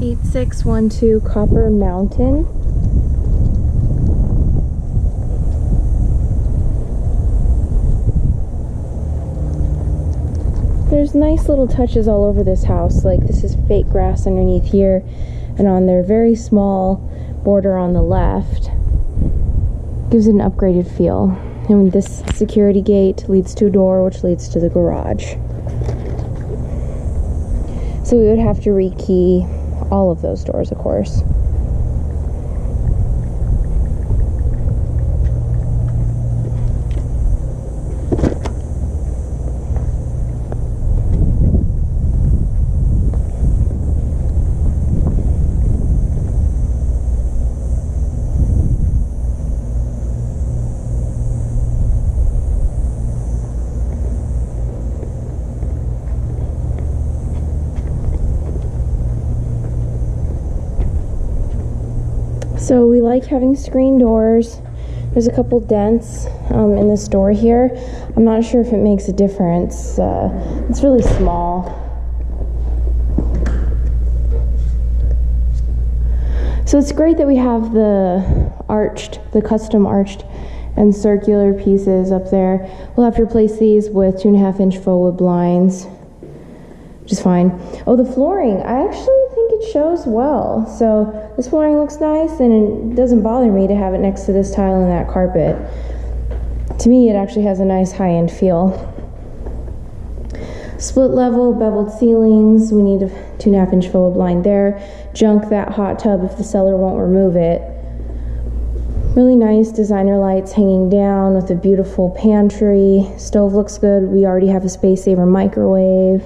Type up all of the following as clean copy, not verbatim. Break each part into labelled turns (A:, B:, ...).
A: 8612 Copper Mountain. There's nice little touches all over this house, like this is fake grass underneath here, and on their very small border on the left gives it an upgraded feel. And this security gate leads to a door which leads to the garage. So we would have to rekey all of those doors, of course. So we like having screen doors. There's a couple dents in this door here. I'm not sure if it makes a difference. It's really small. So it's great that we have the custom arched and circular pieces up there. We'll have to replace these with 2.5-inch faux wood blinds, which is fine. Oh, the flooring, I actually think it shows well. So this flooring looks nice, and it doesn't bother me to have it next to this tile and that carpet. To me, it actually has a nice high-end feel. Split level, beveled ceilings. We need a 2.5-inch faux wood blind there. Junk that hot tub if the seller won't remove it. Really nice designer lights hanging down with a beautiful pantry. Stove looks good. We already have a space saver microwave.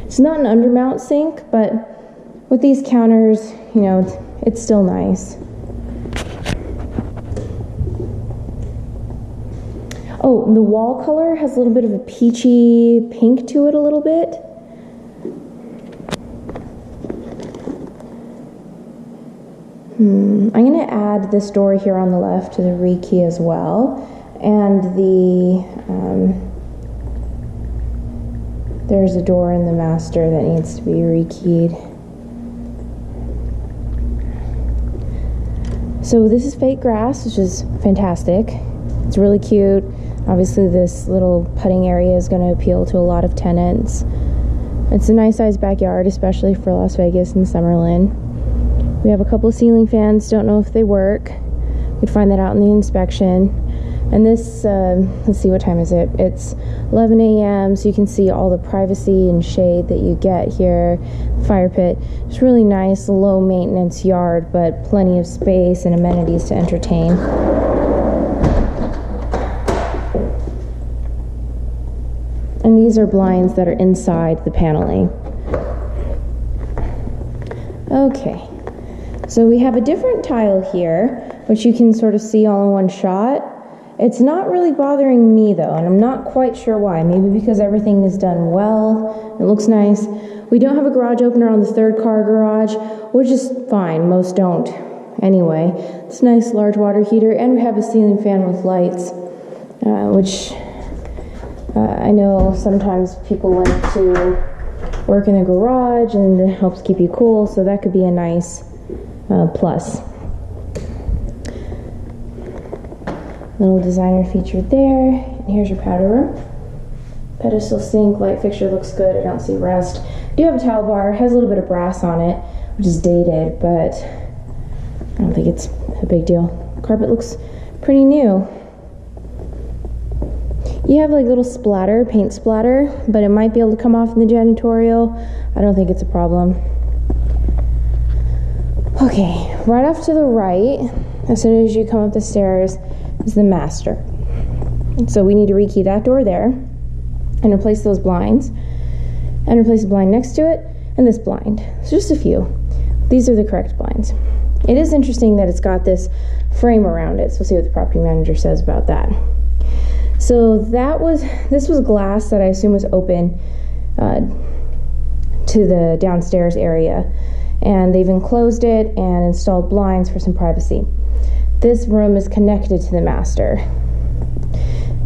A: It's not an undermount sink, but with these counters, you know, it's still nice. Oh, the wall color has a little bit of a peachy pink to it a little bit. I'm going to add this door here on the left to the rekey as well. And there's a door in the master that needs to be rekeyed. So this is fake grass, which is fantastic. It's really cute. Obviously this little putting area is going to appeal to a lot of tenants. It's a nice sized backyard, especially for Las Vegas and Summerlin. We have a couple ceiling fans, don't know if they work. We'd find that out in the inspection. And this, let's see, what time is it? It's 11 a.m. so you can see all the privacy and shade that you get here. Fire pit. It's really nice, low maintenance yard, but plenty of space and amenities to entertain. And these are blinds that are inside the paneling. Okay, so we have a different tile here, which you can sort of see all in one shot. It's not really bothering me though, and I'm not quite sure why. Maybe because everything is done well, it looks nice. We don't have a garage opener on the third car garage, which is fine, most don't anyway. It's a nice large water heater, and we have a ceiling fan with lights, which I know sometimes people like to work in a garage and it helps keep you cool, so that could be a nice plus. Little designer feature there. And here's your powder room. Pedestal sink, light fixture looks good. I don't see rust. Do have a towel bar. Has a little bit of brass on it, which is dated, but I don't think it's a big deal. Carpet looks pretty new. You have like little splatter, paint splatter, but it might be able to come off in the janitorial. I don't think it's a problem. Okay, right off to the right, as soon as you come up the stairs, is the master. So we need to rekey that door there and replace those blinds and replace the blind next to it and this blind. So just a few. These are the correct blinds. It is interesting that it's got this frame around it, so we'll see what the property manager says about that. So this was glass that I assume was open to the downstairs area, and they've enclosed it and installed blinds for some privacy. This room is connected to the master.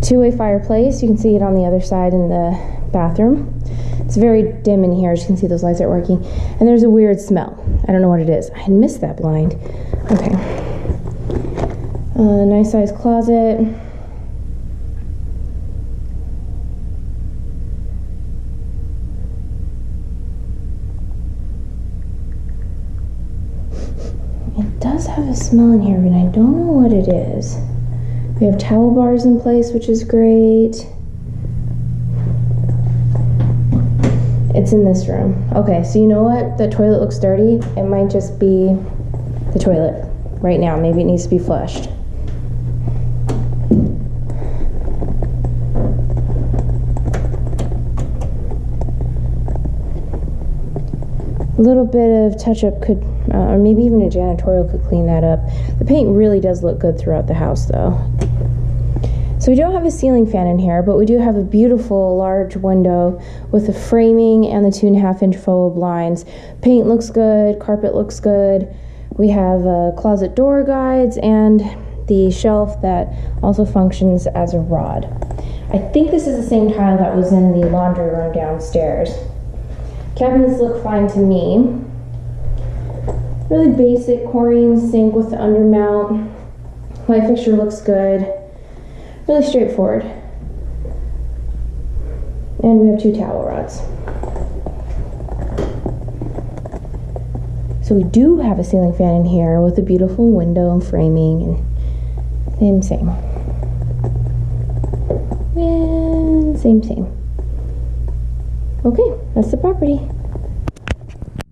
A: Two-way fireplace, you can see it on the other side in the bathroom. It's very dim in here. As you can see, those lights aren't working. And there's a weird smell. I don't know what it is. I had missed that blind. Okay. Nice size closet. It does have a smell in here, but I don't know what it is. We have towel bars in place, which is great. It's in this room. Okay, so you know what? The toilet looks dirty. It might just be the toilet right now. Maybe it needs to be flushed. A little bit of touch-up could, or maybe even a janitorial could clean that up. The paint really does look good throughout the house, though. So we don't have a ceiling fan in here, but we do have a beautiful large window with the framing and the 2.5-inch faux blinds. Paint looks good, carpet looks good. We have closet door guides and the shelf that also functions as a rod. I think this is the same tile that was in the laundry room downstairs. Cabinets look fine to me. Really basic chlorine sink with the undermount. Light fixture looks good. Really straightforward. And we have 2 towel rods. So we do have a ceiling fan in here with a beautiful window and framing and same. And same. Okay, that's the property.